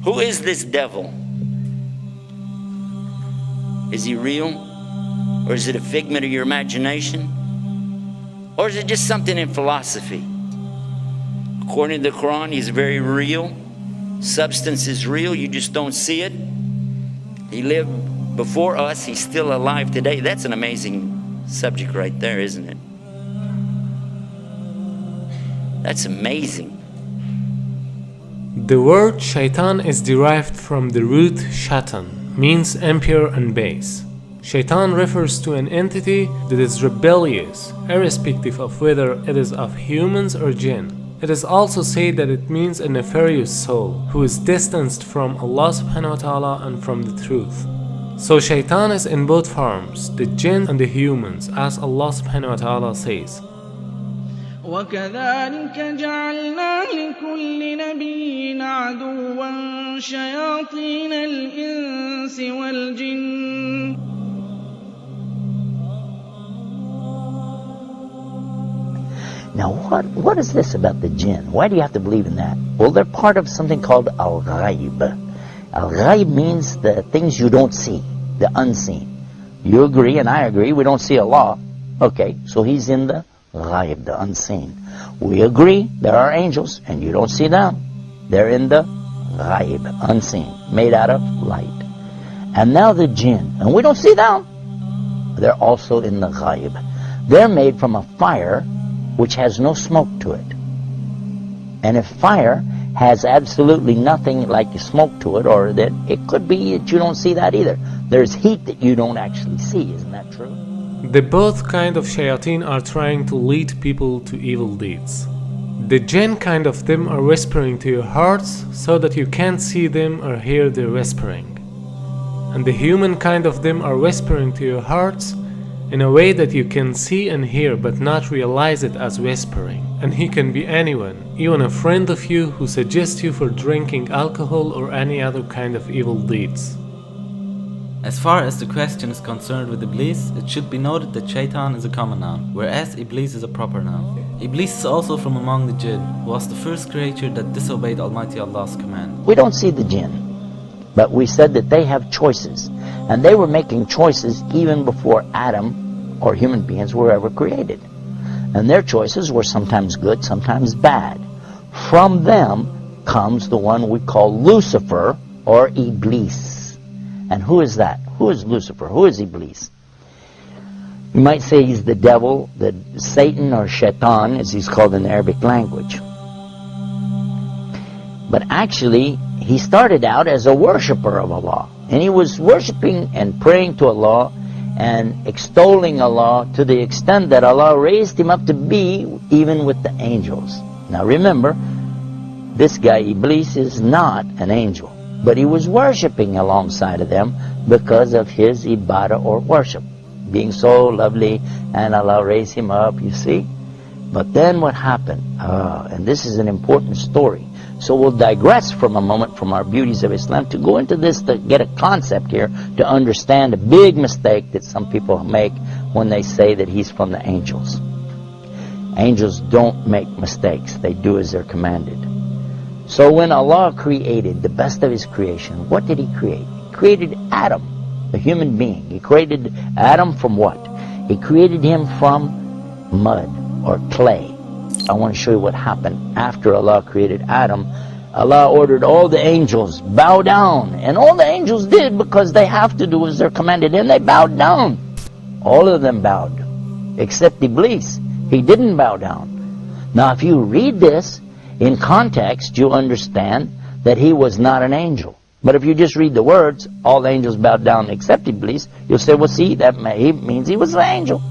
Who is this devil? Is he real? Or is it a figment of your imagination? Or is it just something in philosophy? According to the Quran, he's very real. Substance is real, you just don't see it. He lived before us, he's still alive today. That's an amazing subject right there, isn't it? That's amazing. The word shaitan is derived from the root shatan, means impure and base. Shaitan refers to an entity that is rebellious, irrespective of whether it is of humans or jinn. It is also said that it means a nefarious soul who is distanced from Allah subhanahu wa ta'ala and from the truth. So shaitan is in both forms, the jinn and the humans, as Allah subhanahu wa ta'ala says. وَكَذَلِكَ جَعَلْنَا لِكُلِّ نَبِيٍّ عَدُوًّا شَيَاطِينَ الْإِنسِ وَالْجِنِّ. Now what is this about the jinn? Why do you have to believe in that? Well, they're part of something called al-ghaib. Al-ghaib means the things you don't see, the unseen. You agree and I agree, we don't see Allah. Okay, so he's in the ghaib, the unseen. We agree there are angels and you don't see them. They're in the ghaib, unseen, made out of light. And now the jinn, and we don't see them. They're also in the ghaib. They're made from a fire which has no smoke to it. And if fire has absolutely nothing like smoke to it, or that it could be that you don't see that either. There's heat that you don't actually see, isn't that true? The both kind of shayateen are trying to lead people to evil deeds. The jinn kind of them are whispering to your hearts so that you can't see them or hear their whispering. And the human kind of them are whispering to your hearts in a way that you can see and hear but not realize it as whispering. And he can be anyone, even a friend of you who suggests you for drinking alcohol or any other kind of evil deeds. As far as the question is concerned with Iblis, it should be noted that Shaitan is a common noun, whereas Iblis is a proper noun. Iblis is also from among the jinn, who was the first creature that disobeyed Almighty Allah's command. We don't see the jinn, but we said that they have choices. And they were making choices even before Adam or human beings were ever created. And their choices were sometimes good, sometimes bad. From them comes the one we call Lucifer or Iblis. And who is that? Who is Lucifer? Who is Iblis? You might say he's the devil, the Satan or Shaitan as he's called in the Arabic language. But actually he started out as a worshipper of Allah. And he was worshiping and praying to Allah and extolling Allah to the extent that Allah raised him up to be even with the angels. Now remember, this guy Iblis is not an angel, but he was worshiping alongside of them because of his ibadah or worship, being so lovely, and Allah raised him up, you see. But then what happened? And this is an important story. So we'll digress from a moment from our beauties of Islam to go into this to get a concept here to understand a big mistake that some people make when they say that he's from the angels. Angels don't make mistakes. They do as they're commanded. So when Allah created the best of His creation, what did He create? He created Adam, a human being. He created Adam from what? He created him from mud or clay. I want to show you what happened after Allah created Adam. Allah ordered all the angels, bow down. And all the angels did because they have to do as they're commanded. And they bowed down. All of them bowed. Except Iblis. He didn't bow down. Now if you read this in context, you understand that he was not an angel. But if you just read the words, all the angels bowed down except Iblis, you'll say, well see, that means he was an angel.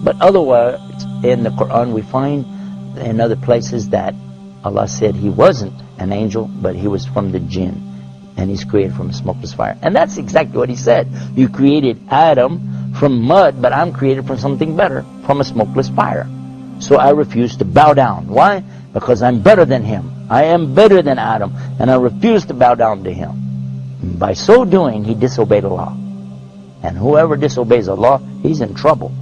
But otherwise, in the Quran we find in other places that Allah said he wasn't an angel, but he was from the jinn, and he's created from a smokeless fire. And that's exactly what he said. You created Adam from mud, but I'm created from something better, from a smokeless fire. So I refuse to bow down. Why? Because I'm better than him. I am better than Adam, and I refuse to bow down to him. And by so doing, he disobeyed Allah. And whoever disobeys Allah, he's in trouble.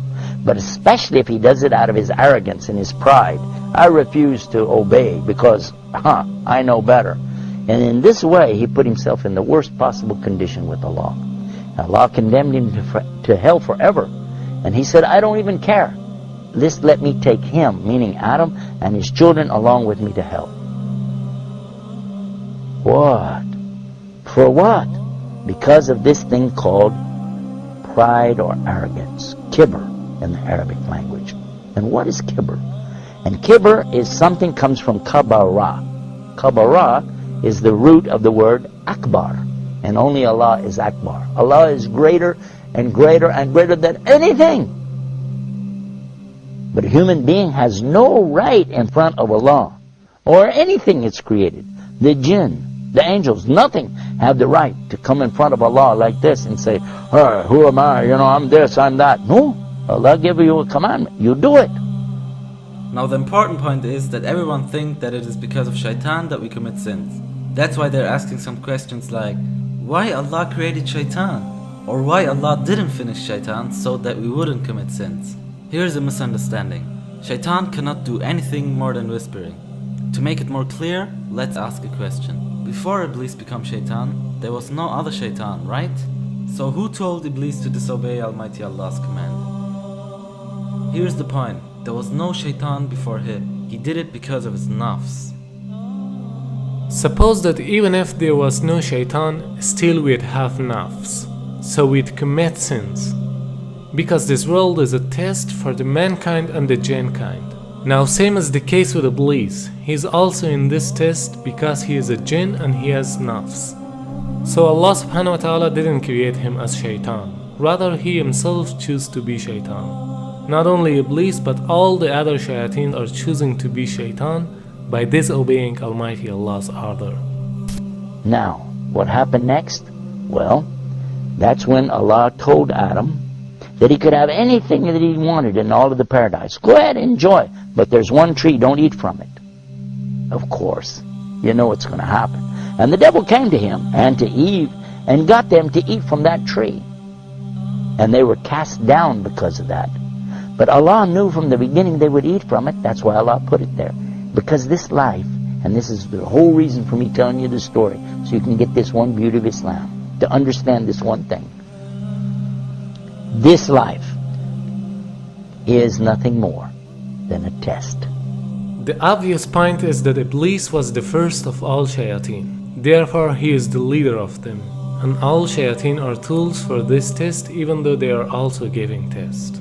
But especially if he does it out of his arrogance and his pride. I refuse to obey because, I know better. And in this way, he put himself in the worst possible condition with Allah. Allah condemned him to hell forever. And he said, I don't even care. Just let me take him, meaning Adam, and his children along with me to hell. What? For what? Because of this thing called pride or arrogance. Kibr in the Arabic language. And what is kibr? And kibr is something comes from kabara. Kabara is the root of the word akbar. And only Allah is akbar. Allah is greater and greater and greater than anything. But a human being has no right in front of Allah or anything it's created. The jinn, the angels, nothing have the right to come in front of Allah like this and say, hey, who am I? I'm this, I'm that. No. Allah gave you a commandment. You do it. Now the important point is that everyone thinks that it is because of Shaitan that we commit sins. That's why they're asking some questions like, why Allah created Shaitan? Or why Allah didn't finish Shaitan so that we wouldn't commit sins? Here's a misunderstanding. Shaitan cannot do anything more than whispering. To make it more clear, let's ask a question. Before Iblis became Shaitan, there was no other Shaitan, right? So who told Iblis to disobey Almighty Allah's command? Here's the point. There was no Shaitan before him. He did it because of his nafs. Suppose that even if there was no Shaitan, still we'd have nafs. So we'd commit sins. Because this world is a test for the mankind and the jinn kind. Now same as the case with Iblis, he is also in this test because he is a jinn and he has nafs. So Allah subhanahu wa ta'ala didn't create him as Shaitan. Rather he himself chose to be Shaitan. Not only Iblis but all the other shayateen are choosing to be Shaitan by disobeying Almighty Allah's order. Now, what happened next? Well, that's when Allah told Adam that he could have anything that he wanted in all of the paradise. Go ahead, enjoy. But there's one tree, don't eat from it. Of course, you know what's going to happen. And the devil came to him and to Eve and got them to eat from that tree. And they were cast down because of that. But Allah knew from the beginning they would eat from it. That's why Allah put it there. Because this life, and this is the whole reason for me telling you this story, so you can get this one beauty of Islam, to understand this one thing. This life is nothing more than a test. The obvious point is that Iblis was the first of all shayateen. Therefore, he is the leader of them. And all shayateen are tools for this test, even though they are also giving test.